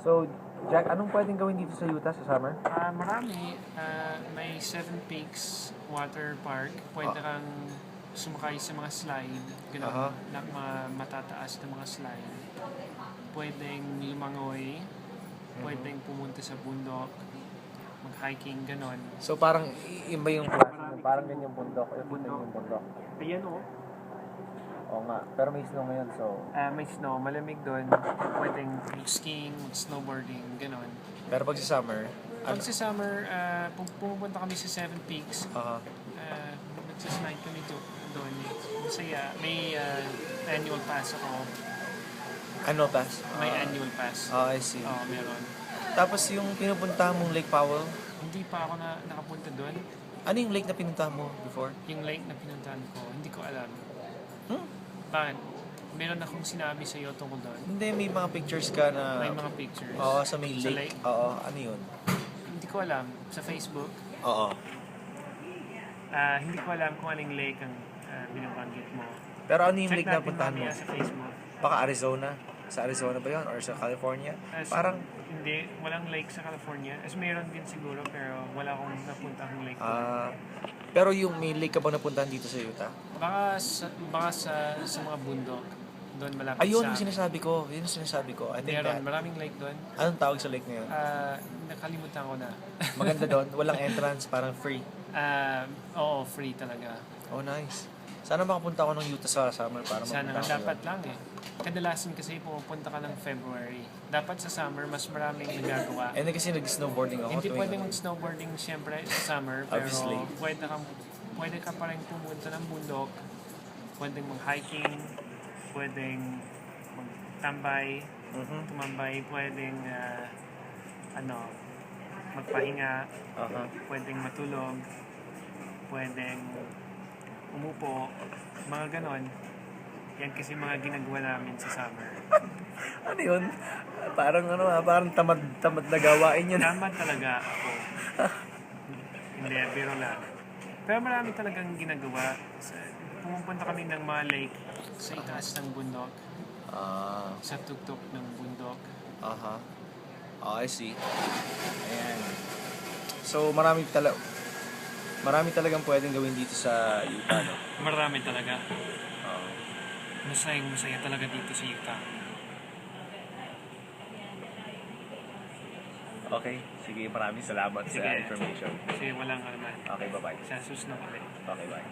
So, Jack, anong pwedeng gawin dito sa Utah sa summer? Marami. May Seven Peaks Water Park. Pwede kang sumakay sa mga slide. Ganun. Na mga matataas na mga slide. Pwedeng lumangoy. Pwedeng pumunta sa bundok. Mag-hiking, ganon. So, parang iba yung klase mo. Parang ganyang bundok. Yung bundok. Ayan o. Oo nga. Pero may snow ngayon, so... May snow. Malamig doon. Pwedeng skiing, snowboarding, ganon. Pero pag sa summer... Pag sa summer, pumunta kami sa Seven Peaks. Nagsaslide kami doon. Masaya. May annual pass ako. Annual pass? May annual pass. I see. Oo, meron. Tapos yung pinupuntahan mong Lake Powell, Hindi pa ako nakapunta doon. ano yung lake na pinuntahan mo before? Yung lake na pinuntahan ko, hindi ko alam. Hmm? Bakit? Meron akong sinabi sa iyo tungkol doon. Hindi, may mga pictures ka na... May mga pictures. Oo, sa may Sa lake. lake? Oo, ano yun? Hindi ko alam. Sa Facebook. Oo. Hindi ko alam kung anong lake ang binabanggit mo. Pero ano yung Check lake na natin puntahan mo? mamaya sa Facebook. Baka Arizona? Sa Arizona ba yun? Or sa California? Parang... Hindi, walang lake sa California. As meron din siguro, pero wala akong napuntahang lake. Pero yung may lake ka ba napuntahan dito sa Utah? Baka sa mga bundok. Doon malapit Ayun sa... yung sinasabi ko. Yun yung sinasabi ko. I think Meron, that... maraming lake doon. Anong tawag sa lake na yun? Nakalimutan ko na. Maganda doon. Walang entrance. Parang free. Oo, free talaga. Oh, nice. Sana makapunta ako ng Utah sa summer para Sana mapunta nga, ako dapat doon. lang eh. Kadalasan kasi pupunta ka ng February. Dapat sa summer, mas maraming nagagawa. And then kasi nag-snowboarding ako. Hindi pwede mag-snowboarding siyempre sa summer, pero Obviously. pwede ka pa rin pumunta ng bundok, pwedeng mag-hiking, pwedeng magtambay, tumambay, pwedeng magpahinga, pwedeng matulog, pwedeng umupo, mga ganon. Yan kasi mga ginagawa namin sa summer. Ano yun? Parang parang tamad na gawain yun. Tamad talaga ako. Hindi, biro lang. Pero marami talagang ginagawa. Pumupunta kami ng mga lake sa itaas ng bundok. Sa tuktok ng bundok. I see. Ayan. So, marami talagang pwedeng gawin dito sa Utah, no? Marami talaga. Masaya talaga dito sa Utah. Okay. Sige, maraming salamat sa information. Kasi walang alaman. Okay, bye-bye. Sa susunod ulit. Okay, bye.